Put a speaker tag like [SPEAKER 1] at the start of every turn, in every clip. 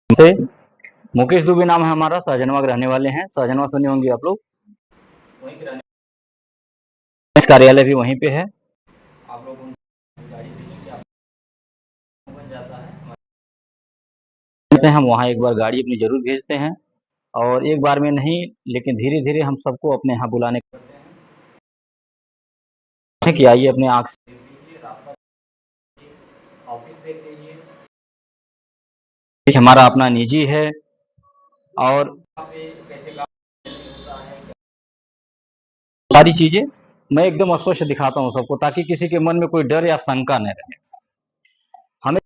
[SPEAKER 1] से मुकेश दुबे नाम है हमारा, सहजनवा के रहने वाले हैं। सहजनवा सुने होंगे आप लोग, वहीं के रहने, कार्यालय भी वहीं पे है। आप लोग गाड़ी बन जाता है, हम वहाँ एक बार गाड़ी अपनी जरूर भेजते हैं, और एक बार में नहीं लेकिन धीरे धीरे हम सबको अपने यहाँ बुलाने करते हैं कि आइए अपने आँख से रास्ता, ऑफिस देख लीजिए, हमारा अपना निजी है, और कैसे सारी चीजें मैं एकदम स्पष्ट दिखाता हूँ सबको, ताकि किसी के मन में कोई डर या शंका न रहे। हमें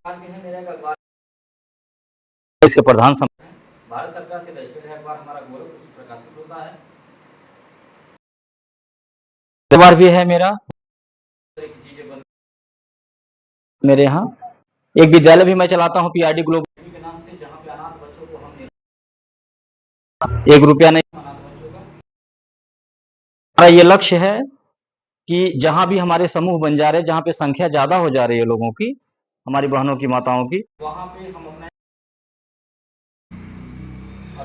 [SPEAKER 1] इसके प्रधान भारत सरकार से रजिस्टर्ड है, अखबार हमारा गोरखपुर से प्रकाशित होता है। अखबार भी है मेरा, मेरे यहाँ एक विद्यालय भी मैं चलाता हूँ, पीआरडी ग्लोबल के नाम से, जहाँ पे अनाथ बच्चों को हम 1 रुपया नहीं, अनाथ बच्चों का हमारा ये लक्ष्य है कि जहां भी हमारे समूह बन जा रहे हैं, जहां पे संख्या ज्यादा हो जा रही है लोगों की, हमारी बहनों की, माताओं की, वहां पे हम अपना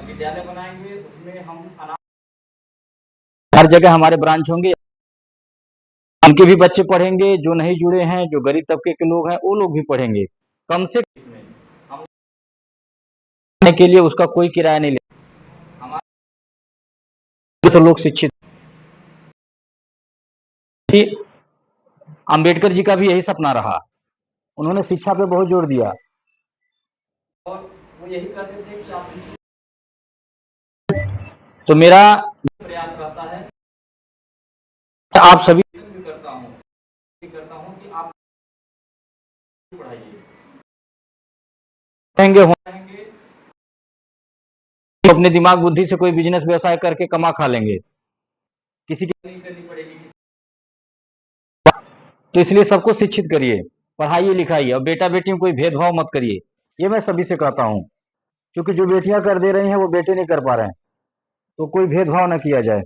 [SPEAKER 1] विद्यालय बनाएंगे, उसमें हम हर जगह हमारे ब्रांच होंगे, उनके भी बच्चे पढ़ेंगे, जो नहीं जुड़े हैं, जो गरीब तबके के लोग हैं, वो लोग भी पढ़ेंगे। कम से कम के लिए उसका कोई किराया नहीं लेंगे, हमारे लोग शिक्षित। अंबेडकर जी का भी यही सपना रहा, उन्होंने शिक्षा पे बहुत जोर दिया, और वो यही कहते थे कि आप, तो मेरा प्रयास रहता है, आप सभी भी करता हूं कि आप पढ़ाइए, अपने दिमाग बुद्धि से कोई बिजनेस व्यवसाय करके कमा खा लेंगे, किसी की नहीं करनी पड़ेगी। तो इसलिए सबको शिक्षित करिए, पढ़ाइए लिखाइए, और बेटा बेटी में कोई भेदभाव मत करिए, ये मैं सभी से कहता हूं, क्योंकि जो बेटियां कर दे रही हैं वो बेटे नहीं कर पा रहे हैं, तो कोई भेदभाव न किया जाए।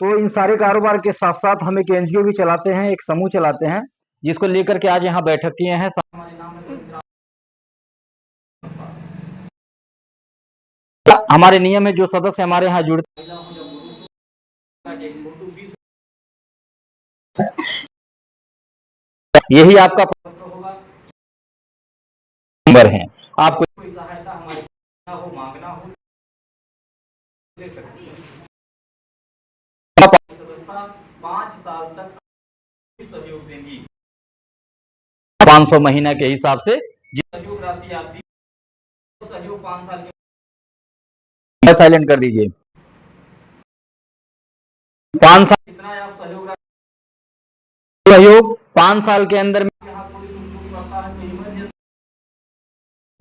[SPEAKER 1] तो इन सारे कारोबार के साथ साथ हम एक एनजीओ भी चलाते हैं, एक समूह चलाते हैं, जिसको लेकर के आज यहाँ बैठक किए हैं। हमारे नियम में जो सदस्य हमारे यहाँ जुड़ते, यही आपका नंबर है, आपको कोई सहायता हमारी हो, मांगना हो, 5 साल तक सहयोग देंगी, 500 महीना के हिसाब से सहयोग राशि आप दी, सहयोग 5 साल के, साइलेंट कर दीजिए, 5 साल जितना आप सहयोग 5 साल के अंदर में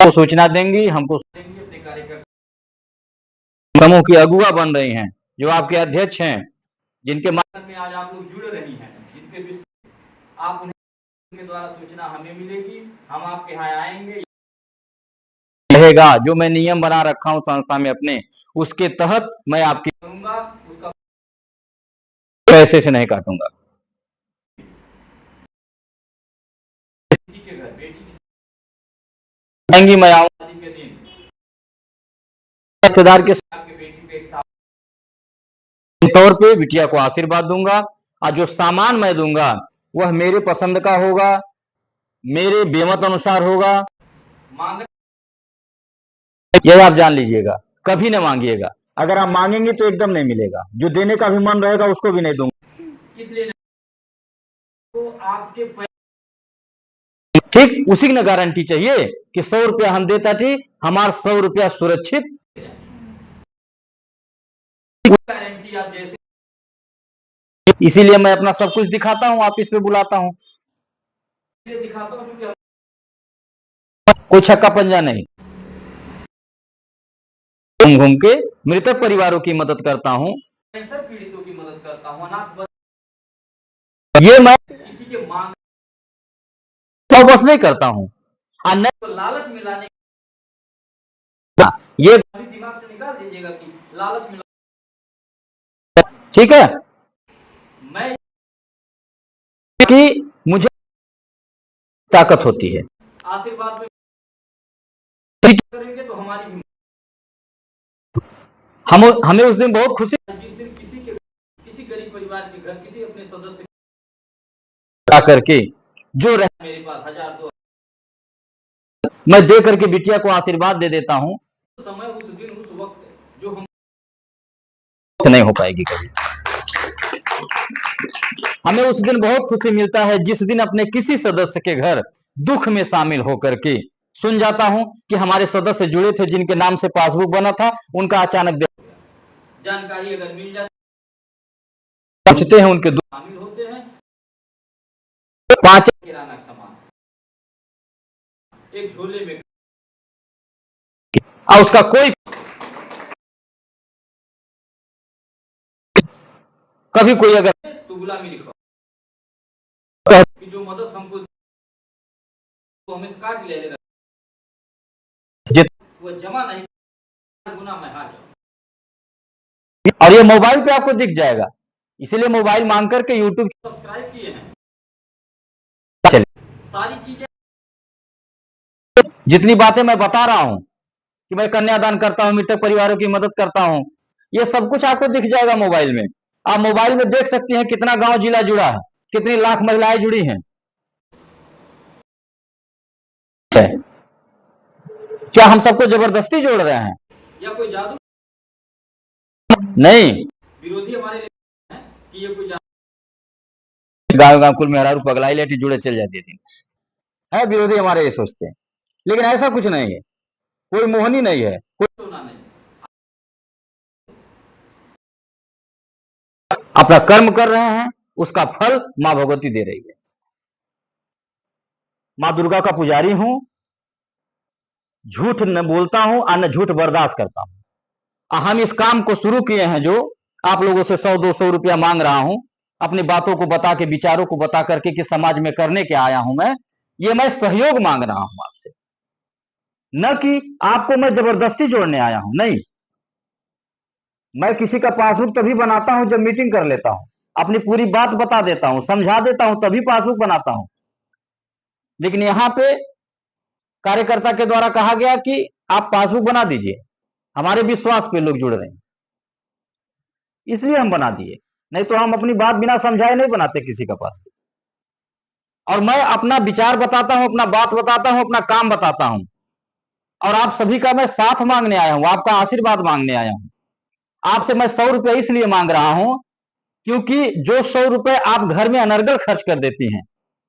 [SPEAKER 1] को सूचना देंगी, हमको देंगी, अपने कार्यकर्ता समूह की अगुआ बन रही हैं, जो आपके अध्यक्ष हैं, जिनके माध्यम में आज आप लोग जुड़ रही हैं, जिनके आप उनके द्वारा सूचना हमें मिलेगी, हम आपके यहाँ आएंगे, रहेगा जो मैं नियम बना रखा हूं संस्था में अपने, उसके तहत मैं आपकी करूंगा, उसका पैसे से नहीं काटूंगा। किसी के घर बेटी आएंगी, मैं आऊंगा के दिन, रिश्तेदार के बेटी पे एक तौर पे बिटिया को आशीर्वाद दूंगा, और जो सामान मैं दूंगा वह मेरे पसंद का होगा, मेरे बेमत अनुसार होगा। यह आप जान लीजिएगा, कभी न मांगिएगा, अगर आप मांगेंगे तो एकदम नहीं मिलेगा, जो देने का भी मन रहेगा उसको भी नहीं दूंगा, इसलिए तो आपके ठीक उसी की गारंटी चाहिए कि 100 रुपया हम देता थी, हमारा 100 रुपया सुरक्षित गारंटी आप जैसे, इसीलिए मैं अपना सब कुछ दिखाता हूं, ऑफिस पे बुलाता हूं, दिखाता हूं, कोई छक्का पंजा नहीं, घूम घूम के मृतक परिवारों की मदद करता हूं, कैंसर पीड़ितों की मदद करता हूं, अनाथ, ये मैं किसी के मांग तो बस नहीं करता हूं, अन्य तो लालच मिलाने, ये दिमाग से निकाल दीजिएगा कि लालच मिला, ठीक है, मैं कि मुझे ताकत होती है,
[SPEAKER 2] आशीर्वाद में करेंगे तो हमारी
[SPEAKER 1] हमें उस दिन बहुत खुशी,
[SPEAKER 2] जिस दिन किसी गरीब परिवार के घर किसी अपने सदस्य
[SPEAKER 1] करके जो रह,
[SPEAKER 2] मेरे पास 1000
[SPEAKER 1] मैं दे करके बिटिया को आशीर्वाद दे देता हूं,
[SPEAKER 2] समय उस दिन उस वक्त जो हम
[SPEAKER 1] नहीं हो पाएगी कभी। हमें उस दिन बहुत खुशी मिलता है जिस दिन अपने किसी सदस्य के घर दुख में शामिल होकर के सुन जाता हूं कि हमारे सदस्य जुड़े थे जिनके नाम से पासबुक बना था, उनका अचानक
[SPEAKER 2] जानकारी अगर मिल जाती
[SPEAKER 1] पहुंचते हैं, उनके
[SPEAKER 2] शामिल होते हैं।
[SPEAKER 1] 5
[SPEAKER 2] किराना सामान एक झोले में
[SPEAKER 1] और उसका कोई कभी कोई अगर
[SPEAKER 2] तुगला में लिखा कि जो मदद हमको तो हमें काट ले लेगा, वो जमा नहीं गुना में हार जाऊं।
[SPEAKER 1] और ये मोबाइल पे आपको दिख जाएगा, इसीलिए मोबाइल मांग करके यूट्यूब
[SPEAKER 2] सब्सक्राइब किए हैं।
[SPEAKER 1] चलिए,
[SPEAKER 2] सारी चीजें
[SPEAKER 1] जितनी बातें मैं बता रहा हूं कि मैं कन्यादान करता हूं, मृतक परिवारों की मदद करता हूं, ये सब कुछ आपको दिख जाएगा मोबाइल में। आप मोबाइल में देख सकते हैं कितना गांव जिला जुड़ा है, कितनी लाख महिलाएं जुड़ी हैं। क्या हम सबको जबरदस्ती जोड़ रहे हैं?
[SPEAKER 2] या कोई जादू
[SPEAKER 1] नहीं,
[SPEAKER 2] विरोधी हमारे लिए है कि ये कोई
[SPEAKER 1] गांव गांव कुल मेहरारू पगलाई लेटी जुड़े चल जाती थी, है विरोधी हमारे ये सोचते हैं, लेकिन ऐसा कुछ नहीं है, कोई मोहनी नहीं है, कोई
[SPEAKER 2] जादू नहीं।
[SPEAKER 1] अपना कर्म कर रहे हैं, उसका फल मां भगवती दे रही है। मां दुर्गा का पुजारी हूं, झूठ न बोलता हूं और न झूठ बर्दाश्त करता हूं। हम इस काम को शुरू किए हैं, जो आप लोगों से 100-200 रुपया मांग रहा हूं, अपनी बातों को बता के, विचारों को बता करके कि समाज में करने के आया हूं मैं, ये मैं सहयोग मांग रहा हूं आपसे, न कि आपको मैं जबरदस्ती जोड़ने आया हूं। नहीं, मैं किसी का पासबुक तभी बनाता हूं जब मीटिंग कर लेता हूं, अपनी पूरी बात बता देता हूं, समझा देता हूं, तभी पासबुक बनाता हूं। लेकिन यहां पे कार्यकर्ता के द्वारा कहा गया कि आप पासबुक बना दीजिए, हमारे विश्वास पे लोग जुड़ रहे हैं, इसलिए हम बना दिए, नहीं तो हम अपनी बात बिना समझाए नहीं बनाते किसी का पासबुक। और मैं अपना विचार बताता हूं, अपना बात बताता हूं, अपना काम बताता हूं, और आप सभी का मैं साथ मांगने आया हूं, आपका आशीर्वाद मांगने आया हूं। आपसे मैं 100 रुपया इसलिए मांग रहा हूं क्योंकि जो 100 रुपए आप घर में अनर्गल खर्च कर देती हैं,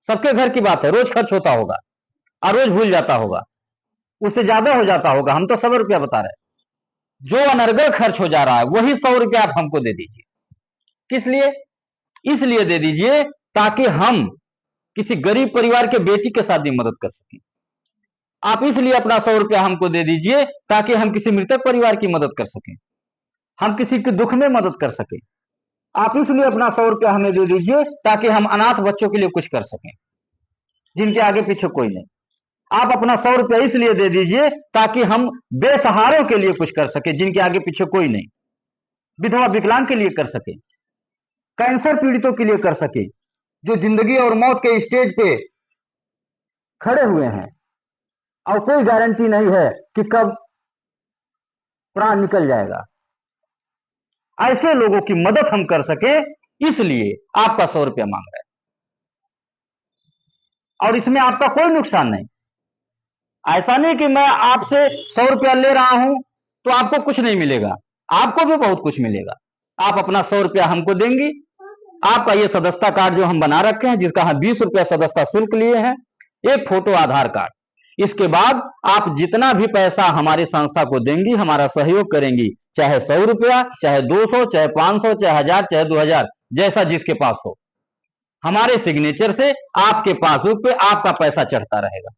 [SPEAKER 1] सबके घर की बात है, रोज खर्च होता होगा और रोज भूल जाता होगा, उससे ज्यादा हो जाता होगा, हम तो 100 रुपया बता रहे हैं। जो अनर्गल खर्च हो जा रहा है वही 100 रुपया आप हमको दे दीजिए। किस लिए? इसलिए दे दीजिए ताकि हम किसी गरीब परिवार के बेटी के शादी में मदद कर सकें। आप इसलिए अपना 100 रुपया हमको दे दीजिए ताकि हम किसी मृतक परिवार की मदद कर सकें, हम किसी के दुख में मदद कर सकें। आप इसलिए अपना 100 रुपया हमें दे दीजिए ताकि हम अनाथ बच्चों के लिए कुछ कर सकें, जिनके आगे पीछे कोई नहीं। आप अपना 100 रुपया इसलिए दे दीजिए ताकि हम बेसहारों के लिए कुछ कर सके, जिनके आगे पीछे कोई नहीं, विधवा विकलांग के लिए कर सके, कैंसर पीड़ितों के लिए कर सके, जो जिंदगी और मौत के स्टेज पे खड़े हुए हैं और कोई गारंटी नहीं है कि कब प्राण निकल जाएगा। ऐसे लोगों की मदद हम कर सके, इसलिए आपका 100 रुपया मांग रहे हैं, और इसमें आपका कोई नुकसान नहीं। ऐसा नहीं कि मैं आपसे 100 रुपया ले रहा हूं तो आपको कुछ नहीं मिलेगा, आपको भी बहुत कुछ मिलेगा। आप अपना 100 रुपया हमको देंगी, आपका ये सदस्यता कार्ड जो हम बना रखे हैं, जिसका हम 20 रुपया सदस्यता शुल्क लिए हैं, एक फोटो आधार कार्ड, इसके बाद आप जितना भी पैसा हमारी संस्था को देंगी, हमारा सहयोग करेंगी, चाहे 100 रुपया, चाहे 200, चाहे 500, चाहे 1000, चाहे 2000, जैसा जिसके पास हो, हमारे सिग्नेचर से आपके पासबुक पे आपका पैसा चढ़ता रहेगा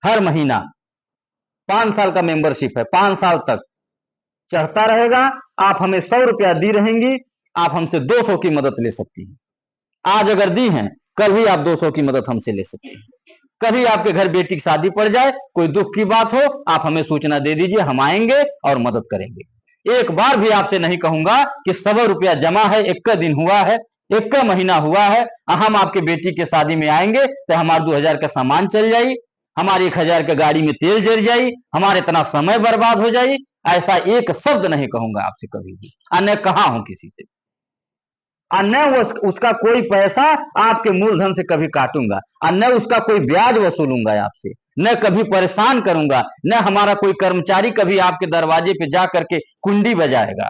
[SPEAKER 1] हर महीना। 5 साल का मेंबरशिप है, 5 साल तक चढ़ता रहेगा। आप हमें 100 रुपया दी रहेंगी, आप हमसे 200 की मदद ले सकती हैं। आज अगर दी हैं, कल भी आप 200 की मदद हमसे ले सकती हैं। कभी आपके घर बेटी की शादी पड़ जाए, कोई दुख की बात हो, आप हमें सूचना दे दीजिए, हम आएंगे और मदद करेंगे। एक बार भी आपसे नहीं कहूंगा कि 100 रुपया जमा है, 1 दिन हुआ है, 1 महीना हुआ है, हम आपके बेटी के शादी में आएंगे तो हमारे 2000 का सामान चल जाई, हमारी 1,000 के गाड़ी में तेल जल जाई, हमारे इतना समय बर्बाद हो जाई। ऐसा एक शब्द नहीं कहूंगा आपसे कभी भी, और न कहा हूं किसी से, और न उसका कोई पैसा आपके मूलधन से कभी काटूंगा, और न उसका कोई ब्याज वसूलूंगा आपसे, न कभी परेशान करूंगा, न हमारा कोई कर्मचारी कभी आपके दरवाजे पे जा करके कुंडी बजाएगा,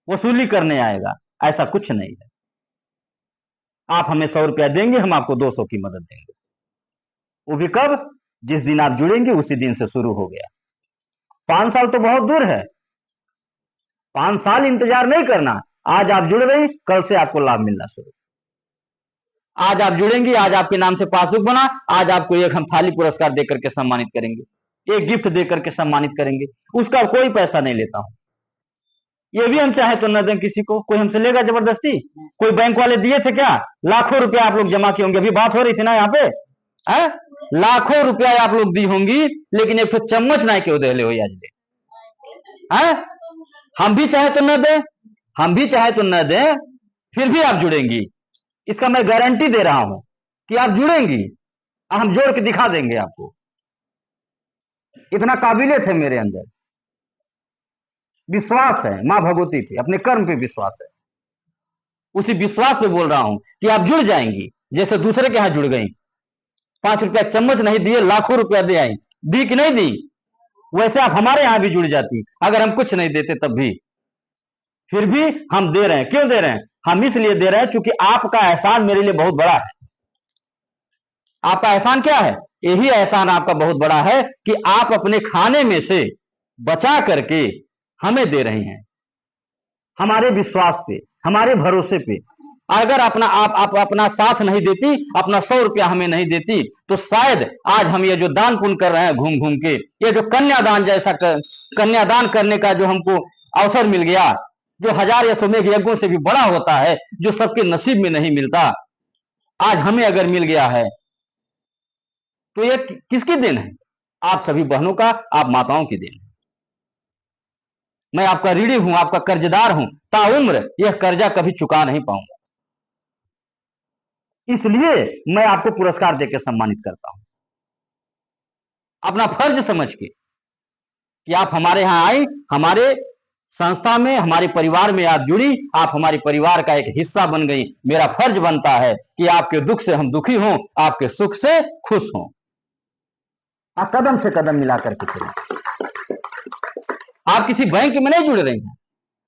[SPEAKER 1] वसूली करने आएगा। ऐसा कुछ नहीं है। आप हमें 100 रुपया देंगे, हम आपको 200 की मदद देंगे। वो भी कब? जिस दिन आप जुड़ेंगे उसी दिन से शुरू हो गया। 5 साल तो बहुत दूर है। 5 साल इंतजार नहीं करना। आज आप जुड़ गई, कल से आपको लाभ मिलना शुरू। आज आप जुड़ेंगी, आज आपके नाम से पासबुक बना, आज आपको एक हम थाली पुरस्कार देकर के सम्मानित करेंगे, एक गिफ्ट देकर के सम्मानित करेंगे। उसका कोई पैसा नहीं लेता हूं। ये भी हम चाहे तो न दें किसी को, कोई हमसे लेगा जबरदस्ती? कोई बैंक वाले दिए थे क्या? लाखों रुपया आप लोग जमा किए होंगे, अभी बात हो रही थी ना यहाँ पे, है? लाखों रुपया आप लोग दी होंगी, लेकिन एक तो चम्मच ना क्यों दे ले हो आज दे, है? हम भी चाहे तो न दें, हम भी चाहे तो न दें, फिर भी आप जुड़ेंगी। इसका मैं गारंटी दे रहा हूं कि आप जुड़ेंगी, हम जोड़ के दिखा देंगे आपको। इतना काबिलियत है मेरे अंदर, विश्वास है, मां भगवती थी, अपने कर्म पे विश्वास है। उसी विश्वास पे बोल रहा हूं कि आप जुड़ जाएंगी, जैसे दूसरे के यहां जुड़ गई। 5 रुपया चम्मच नहीं दिए, लाखों रुपया दे आई, दी कि नहीं दी? वैसे आप हमारे यहां भी जुड़ जाती, अगर हम कुछ नहीं देते तब भी। फिर भी हम दे रहे हैं। क्यों दे रहे हैं? हम इसलिए दे रहे हैं क्योंकि आपका एहसान मेरे लिए बहुत बड़ा है। आपका एहसान क्या है? यही एहसान आपका बहुत बड़ा है कि आप अपने खाने में से बचा करके हमें दे रही हैं, हमारे विश्वास पे, हमारे भरोसे पे। अगर आप अपना साथ नहीं देती, अपना 100 रुपया हमें नहीं देती, तो शायद आज हम ये जो दान पुण्य कर रहे हैं घूम घूम के, ये जो कन्यादान जैसा कन्यादान करने का जो हमको अवसर मिल गया, जो 1000 अश्वमेध यज्ञों से भी बड़ा होता है, जो सबके नसीब में नहीं मिलता, आज हमें अगर मिल गया है, तो ये किसकी देन है? आप सभी बहनों का, आप माताओं की देन है। मैं आपका ऋणी हूं, आपका कर्जदार हूं, ताउम्र यह कर्जा कभी चुका नहीं पाऊंगा। इसलिए मैं आपको पुरस्कार देकर सम्मानित करता हूं, अपना फर्ज समझ के कि आप हमारे यहां आई, हमारे संस्था में, हमारे परिवार में आप जुड़ी, आप हमारे परिवार का एक हिस्सा बन गई। मेरा फर्ज बनता है कि आपके दुख से हम दुखी हों, आपके सुख से खुश हों। आप कदम से कदम मिला करके चलिए। आप किसी बैंक में नहीं जुड़ रही हैं,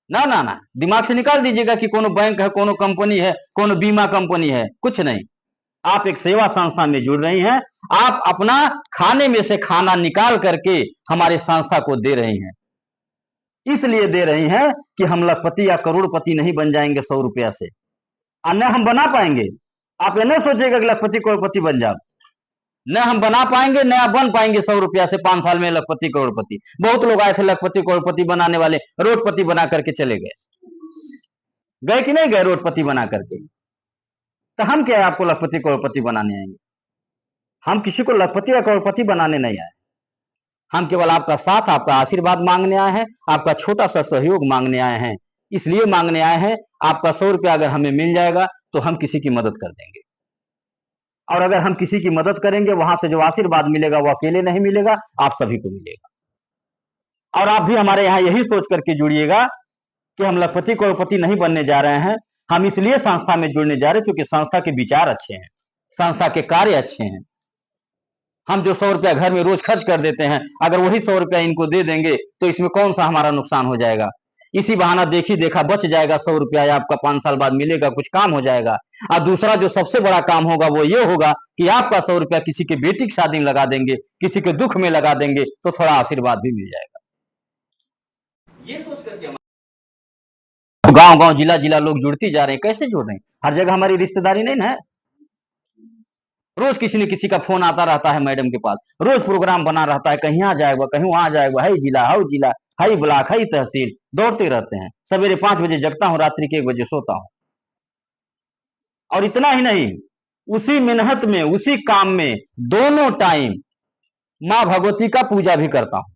[SPEAKER 1] ना ना ना, दिमाग से निकाल दीजिएगा कि कोनो बैंक है, कोनो कंपनी है, कोनो बीमा कंपनी है, कुछ नहीं। आप एक सेवा संस्था में जुड़ रही हैं। आप अपना खाने में से खाना निकाल करके हमारे संस्था को दे रही हैं। इसलिए दे रही हैं कि हम लखपति या करोड़पति नहीं बन जाएंगे 100 रुपया से, और न हम बना पाएंगे। आप ये नहीं सोचिएगा कि लखपति करोड़पति बन जाओ, न हम बना पाएंगे, न आप बन पाएंगे 100 रुपया से 5 साल में लखपति करोड़पति। बहुत लोग आए थे लखपति करोड़पति बनाने वाले, रोडपति बना करके चले गए कि नहीं गए? रोडपति बना करके। तो हम क्या है आपको लखपति करोड़पति बनाने आएंगे? हम किसी को लखपति या करोड़पति बनाने नहीं आए। हम केवल आपका साथ, आपका आशीर्वाद मांगने आए हैं, आपका छोटा सा सहयोग मांगने आए हैं। इसलिए मांगने आए हैं, आपका 100 रुपया अगर हमें मिल जाएगा तो हम किसी की मदद कर देंगे। और अगर हम किसी की मदद करेंगे, वहां से जो आशीर्वाद मिलेगा वो अकेले नहीं मिलेगा, आप सभी को मिलेगा। और आप भी हमारे यहाँ यही सोच करके जुड़िएगा कि हम लखपति करोड़पति नहीं बनने जा रहे हैं, हम इसलिए संस्था में जुड़ने जा रहे हैं क्योंकि संस्था के विचार अच्छे हैं, संस्था के कार्य अच्छे हैं। हम जो 100 रुपया घर में रोज खर्च कर देते हैं, अगर वही 100 रुपया इनको दे देंगे तो इसमें कौन सा हमारा नुकसान हो जाएगा? इसी बहाना देखी देखा बच जाएगा 100 रुपया, आपका 5 साल बाद मिलेगा, कुछ काम हो जाएगा। और दूसरा जो सबसे बड़ा काम होगा वो ये होगा कि आपका 100 रुपया किसी के बेटी की शादी में लगा देंगे, किसी के दुख में लगा देंगे, तो थोड़ा आशीर्वाद भी मिल जाएगा।
[SPEAKER 2] ये सोच करके
[SPEAKER 1] गांव गांव जिला जिला लोग जुड़ती जा रहे हैं। कैसे जुड़ रहे हैं? हर जगह हमारी रिश्तेदारी नहीं ना है। रोज किसी न किसी का फोन आता रहता है मैडम के पास, रोज प्रोग्राम बना रहता है, कहीं यहाँ जाएगा, कहीं वहां जाएगा, है जिला, है ब्लॉक, है तहसील, दौड़ते रहते हैं। सवेरे 5 बजे जगता हूं, रात्रि के 1 बजे सोता हूं। और इतना ही नहीं, उसी मेहनत में, उसी काम में दोनों टाइम मां भगवती का पूजा भी करता हूं,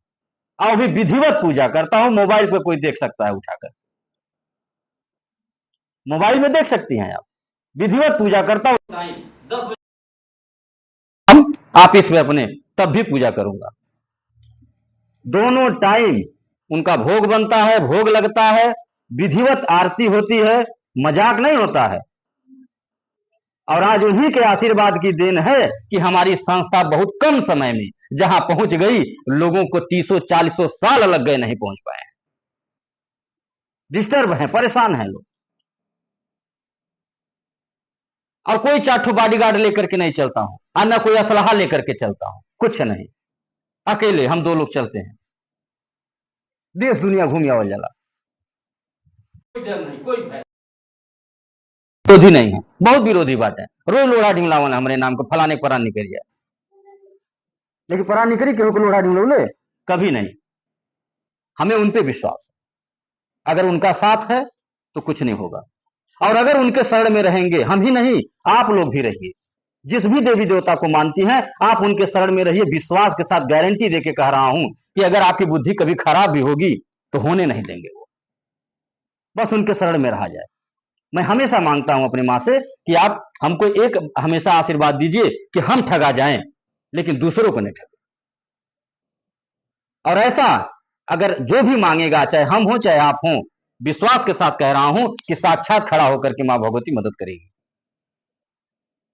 [SPEAKER 1] और भी विधिवत पूजा करता हूं। मोबाइल पे कोई देख सकता है उठाकर, मोबाइल में देख सकती हैं आप, विधिवत पूजा करता हूं।
[SPEAKER 2] टाइम 10 बजे
[SPEAKER 1] हम आप इस पे अपने तब भी पूजा करूंगा। दोनों टाइम उनका भोग बनता है, भोग लगता है, विधिवत आरती होती है, मजाक नहीं होता है। और आज उन्हीं के आशीर्वाद की देन है कि हमारी संस्था बहुत कम समय में जहां पहुंच गई, लोगों को 30-40 साल लग गए, नहीं पहुंच पाए। डिस्टर्ब है, परेशान है लोग। और कोई चार ठो बॉडीगार्ड लेकर के नहीं चलता हूं, और न कोई असलहा लेकर के चलता हूं, कुछ नहीं। अकेले हम 2 लोग चलते हैं, देश दुनिया घूम आवल जाला।
[SPEAKER 2] कोई डर नहीं, कोई भय
[SPEAKER 1] विरोधी नहीं है, बहुत विरोधी बात है। रोज लोढ़ा ढिमलावन हमारे नाम को फलाने परान निकल जाए, लेकिन परान निकली केहू को लोढ़ा ढिमलौले कभी नहीं। हमें उन पे विश्वास है, अगर उनका साथ है तो कुछ नहीं होगा। और अगर उनके शरण में रहेंगे, हम ही नहीं आप लोग भी रहिए, जिस भी देवी देवता को मानती हैं आप उनके शरण में रहिए। विश्वास के साथ गारंटी देके कह रहा हूं कि अगर आपकी बुद्धि कभी खराब भी होगी तो होने नहीं देंगे वो, बस उनके शरण में रहा जाए। मैं हमेशा मांगता हूं अपनी मां से कि आप हमको एक हमेशा आशीर्वाद दीजिए कि हम ठगा जाएं लेकिन दूसरों को नहीं ठगे। और ऐसा अगर जो भी मांगेगा, चाहे हम हो चाहे आप हो, विश्वास के साथ कह रहा हूं कि साक्षात खड़ा होकर के मां भगवती मदद करेगी।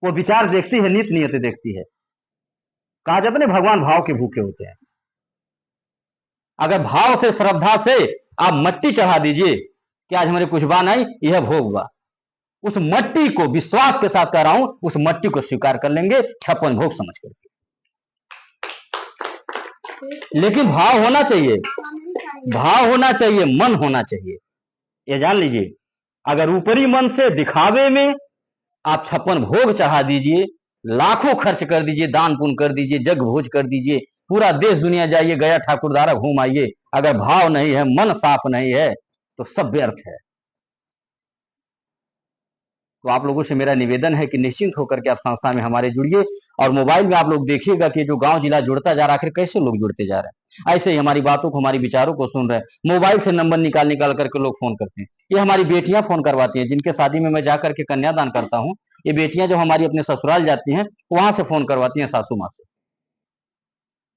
[SPEAKER 1] वो विचार देखती है, नीत नियत देखती है। कहा जाता है भगवान भाव के भूखे होते हैं। अगर भाव से, श्रद्धा से आप मट्टी चढ़ा दीजिए कि आज हमारे कुछ बा नहीं, यह भोग बा, उस मट्टी को विश्वास के साथ कह रहा हूं, उस मट्टी को स्वीकार कर लेंगे 56 भोग समझ करके। लेकिन भाव होना चाहिए, भाव होना चाहिए, मन होना चाहिए। ये जान लीजिए, अगर ऊपरी मन से दिखावे में आप 56 भोग चढ़ा दीजिए, लाखों खर्च कर दीजिए, दान पुण्य कर दीजिए, जग भोज कर दीजिए, पूरा देश दुनिया जाइए, गया ठाकुरद्वारा घूम आइए, अगर भाव नहीं है, मन साफ नहीं है, तो सब व्यर्थ है। तो आप लोगों से मेरा निवेदन है कि निश्चिंत होकर के आप संस्था में हमारे जुड़िए। और मोबाइल में आप लोग देखिएगा कि जो गांव जिला जुड़ता जा रहा है, आखिर कैसे लोग जुड़ते जा रहे हैं। ऐसे ही हमारी बातों को, हमारी विचारों को सुन रहे हैं, मोबाइल से नंबर निकाल निकाल करके लोग फोन करते हैं। ये हमारी बेटियां फोन करवाती हैं, जिनके शादी में मैं जाकर के कन्यादान करता हूँ। ये बेटियां जब हमारी अपने ससुराल जाती हैं, वहां से फोन करवाती हैं सासू माँ से।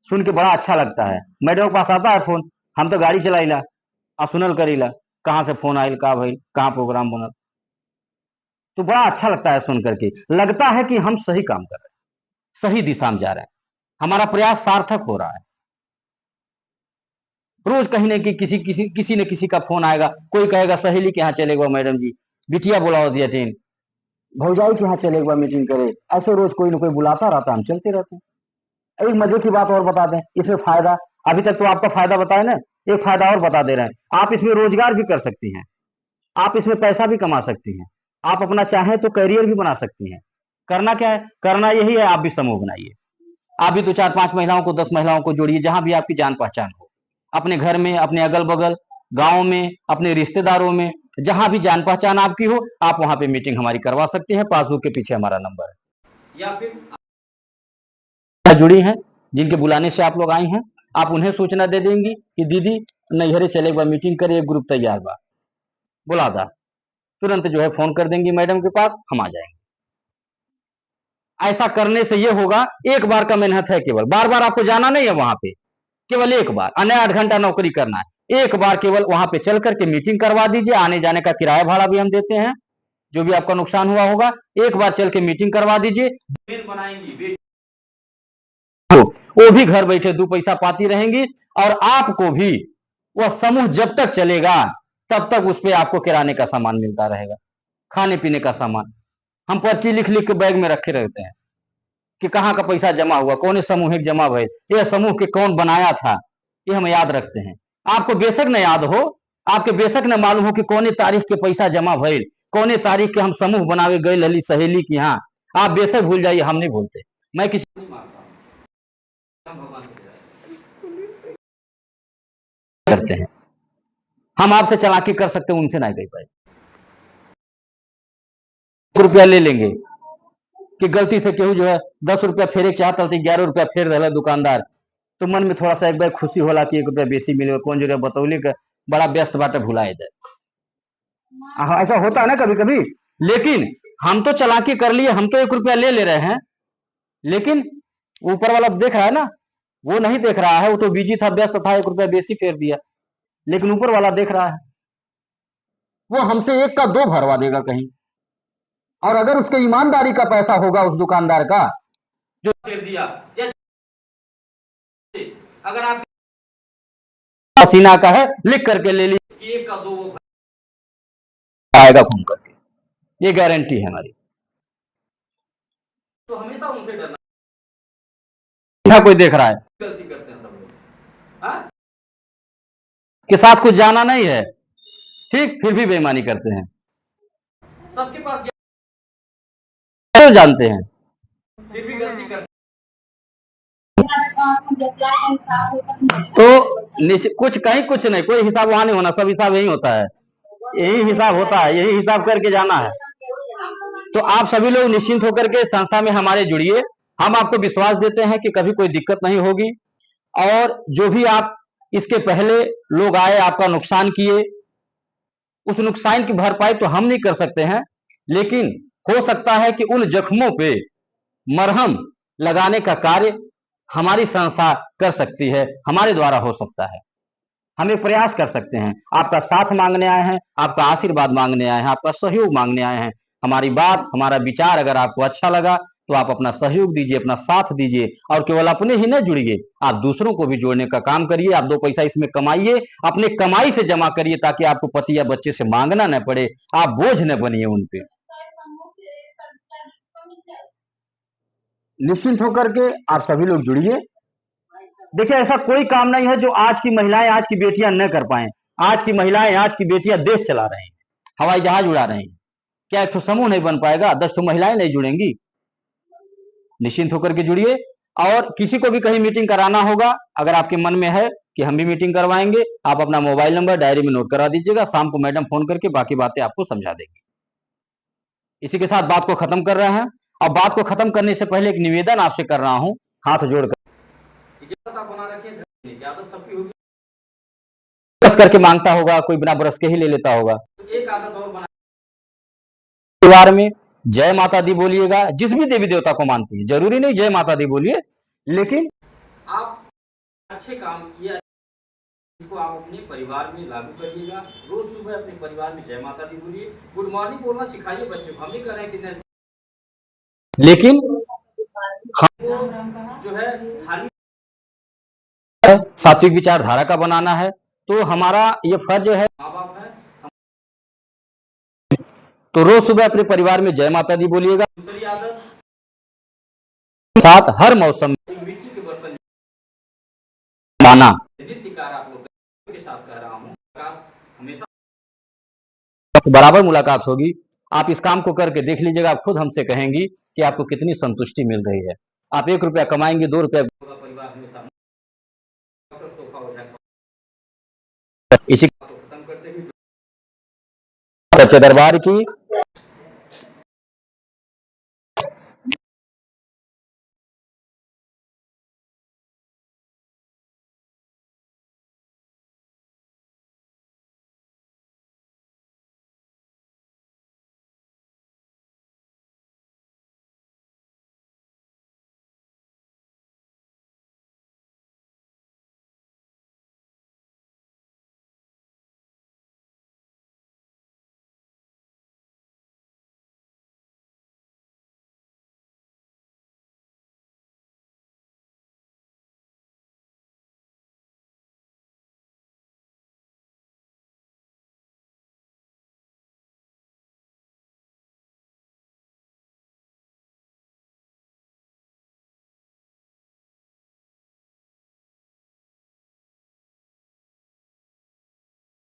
[SPEAKER 1] सुन के बड़ा अच्छा लगता है। मैडम के पास आता है फोन, हम तो गाड़ी चलाइला, आ सुनल करीला, कहाँ से फोन आयल, का भइल, कहाँ प्रोग्राम बनल। तो बड़ा अच्छा लगता है सुन करके, लगता है कि हम सही काम कर रहे हैं, सही दिशा में जा रहे हैं, हमारा प्रयास सार्थक हो रहा है। रोज कहीं न कहीं किसी न किसी का फोन आएगा, कोई कहेगा सहेली के यहाँ चलेगा मैडम जी, बिटिया बुलाओ दिया टीन, भौजाई के यहाँ चलेगा मीटिंग करे। ऐसे रोज कोई ना कोई बुलाता रहता, हम चलते रहते हैं। एक मजे की बात और बता दें, इसमें फायदा, अभी तक तो आपका फायदा बताया ना, एक फायदा और बता दे रहे हैं। आप इसमें रोजगार भी कर सकती हैं, आप इसमें पैसा भी कमा सकती हैं, आप अपना चाहें तो करियर भी बना सकती हैं। करना क्या है, करना यही है, आप भी समूह बनाइए। आप भी 2-4-5 महिलाओं को, 10 महिलाओं को जोड़िए, जहां भी आपकी जान पहचान हो, अपने घर में, अपने अगल बगल गांव में, अपने रिश्तेदारों में, जहां भी जान पहचान आपकी हो, आप वहां पे मीटिंग हमारी करवा सकते हैं। पासबुक के पीछे हमारा नंबर है।
[SPEAKER 2] या फिर
[SPEAKER 1] जुड़ी हैं, जिनके बुलाने से आप लोग आई हैं, आप उन्हें सूचना दे देंगी कि दीदी नैहरे चले एक बार मीटिंग करे, एक ग्रुप तैयार बा, बुला दा, तुरंत जो है फोन कर देंगी मैडम के पास, हम आ जाएंगे। ऐसा करने से यह होगा, एक बार का मेहनत है, केवल बार बार आपको जाना नहीं है वहां पे, केवल एक बार, अन्य 8 घंटा नौकरी करना है, एक बार केवल वहां पे चल करके मीटिंग करवा दीजिए। आने जाने का किराया भाड़ा भी हम देते हैं, जो भी आपका नुकसान हुआ होगा, एक बार चल के मीटिंग करवा दीजिए।
[SPEAKER 2] बनाएंगी,
[SPEAKER 1] वो भी घर बैठे 2 पैसा पाती रहेंगी, और आपको भी वह समूह जब तक चलेगा तब तक उस पर आपको किराने का सामान मिलता रहेगा, खाने पीने का सामान। हम पर्ची लिख लिख के बैग में रखे रहते हैं कि कहाँ का पैसा जमा हुआ, कौन समूहिक जमा भय, यह समूह के कौन बनाया था, ये हम याद रखते हैं। आपको बेशक न याद हो, आपके बेशक न मालूम हो कि कौन तारीख के पैसा जमा भइल, कौन तारीख के हम समूह बनावे गए लली सहेली की यहाँ, आप बेशक भूल जाइए, हम नहीं भूलते। मैं किसी
[SPEAKER 2] नहीं मारता हम भगवान से डराए।
[SPEAKER 1] करते हैं, हम आपसे चालाकी कर सकते हैं, उनसे नहीं कर पाए। रुपया ले लेंगे कि गलती से केहू जो है 10 रुपया फेरे चाहता, 11 रुपया फेर रहा दुकानदार, तो मन में थोड़ा सा एक बार खुशी होला कि 1 रुपया बेसी मिले, कौन जगह बतौली का बड़ा व्यस्त बाटे, भुलाए जाए। ऐसा होता है ना कभी कभी। लेकिन हम तो चालाकी कर लिए, हम तो 1 रुपया ले ले रहे हैं, लेकिन ऊपर वाला देख रहा है ना, वो नहीं देख रहा है, वो तो बिजी था, व्यस्त था, 1 रुपया बेसी फेर दिया। लेकिन ऊपर वाला देख रहा है, वो हमसे 1 का 2 भरवा देगा कहीं। और अगर उसके ईमानदारी का पैसा होगा उस दुकानदार का,
[SPEAKER 2] जो फेर दिया, या अगर आप
[SPEAKER 1] पसीना का है, लिख करके ले लीजिए
[SPEAKER 2] कि 1 का 2 वो
[SPEAKER 1] आएगा फोन करके, ये गारंटी है हमारी।
[SPEAKER 2] तो हमेशा उनसे डरना।
[SPEAKER 1] कोई देख रहा है,
[SPEAKER 2] गलती करते हैं सब लोग, हाँ?
[SPEAKER 1] के साथ कुछ जाना नहीं है, ठीक, फिर भी बेईमानी करते हैं।
[SPEAKER 2] सबके पास
[SPEAKER 1] तो जानते हैं,
[SPEAKER 2] फिर भी गलती करते
[SPEAKER 1] तो कुछ कहीं कुछ नहीं, कोई हिसाब वहां नहीं होना, सब हिसाब यही होता है, यही हिसाब होता है, यही हिसाब करके जाना है। तो आप सभी लोग निश्चिंत होकर के संस्था में हमारे जुड़िए, हम आपको विश्वास देते हैं कि कभी कोई दिक्कत नहीं होगी। और जो भी आप इसके पहले लोग आए आपका नुकसान किए, उस नुकसान की भरपाई तो हम नहीं कर सकते हैं, लेकिन हो सकता है कि उन जख्मों पे मरहम लगाने का कार्य हमारी संस्था कर सकती है, हमारे द्वारा हो सकता है, हम एक प्रयास कर सकते हैं। आपका साथ मांगने आए हैं, आपका आशीर्वाद मांगने आए हैं, आपका सहयोग मांगने आए हैं। हमारी बात, हमारा विचार अगर आपको अच्छा लगा तो आप अपना सहयोग दीजिए, अपना साथ दीजिए, और केवल अपने ही न जुड़िए, आप दूसरों को भी जोड़ने का काम करिए। आप 2 पैसा इसमें कमाइए, अपने कमाई से जमा करिए, ताकि आपको पति या बच्चे से मांगना न पड़े, आप बोझ न बनिए उन पे। निश्चिंत होकर के आप सभी लोग जुड़िए। देखिए, ऐसा कोई काम नहीं है जो आज की महिलाएं, आज की बेटियां न कर पाए। आज की महिलाएं, आज की बेटियां देश चला रही हैं, हवाई जहाज उड़ा रही हैं। क्या एक समूह नहीं बन पाएगा? 10 महिलाएं नहीं जुड़ेंगी? निश्चिंत होकर के जुड़िए। और किसी को भी कहीं मीटिंग कराना होगा, अगर आपके मन में है कि हम भी मीटिंग करवाएंगे, आप अपना मोबाइल नंबर डायरी में नोट करा दीजिएगा, शाम को मैडम फोन करके बाकी बातें आपको समझा देंगे। इसी के साथ बात को खत्म कर रहे हैं। और बात को खत्म करने से पहले एक निवेदन आपसे कर रहा हूं, हाथ जोड़कर।
[SPEAKER 2] आप बना रखिए, आदत सबकी होगी,
[SPEAKER 1] ब्रश करके मांगता होगा, कोई बिना ब्रश के ही ले लेता होगा।
[SPEAKER 2] एक आदत और बना,
[SPEAKER 1] परिवार में जय माता दी बोलिएगा, जिस भी देवी देवता को मानती है, जरूरी नहीं जय माता दी बोलिए, लेकिन
[SPEAKER 2] आप अच्छे काम किए, इसको आप अपने परिवार में लागू करिएगा। रोज सुबह अपने परिवार में जय माता दी बोलिए, गुड मॉर्निंग बोलना सिखाइए बच्चों को। हम नहीं कर रहे हैं कि
[SPEAKER 1] लेकिन
[SPEAKER 2] जो है धार्मिक
[SPEAKER 1] सात्विक विचारधारा का बनाना है, तो हमारा ये फर्ज है।
[SPEAKER 2] माँ बाप है।
[SPEAKER 1] तो रोज सुबह अपने परिवार में जय माता दी बोलिएगा।
[SPEAKER 2] दूसरी आदत,
[SPEAKER 1] साथ हर मौसम में
[SPEAKER 2] मिट्टी के बर्तन
[SPEAKER 1] माना,
[SPEAKER 2] नित्य आप लोग के साथ कह रहा हूँ, हमेशा
[SPEAKER 1] बराबर मुलाकात होगी। आप इस काम को करके देख लीजिएगा, आप खुद हमसे कहेंगी कि आपको कितनी संतुष्टि मिल रही है। आप 1 रुपया कमाएंगे, 2 रुपया
[SPEAKER 2] परिवार हमेशा सोफा उठाए,
[SPEAKER 1] इसी
[SPEAKER 2] खत्म करते हुए
[SPEAKER 1] सच्चे दरबार की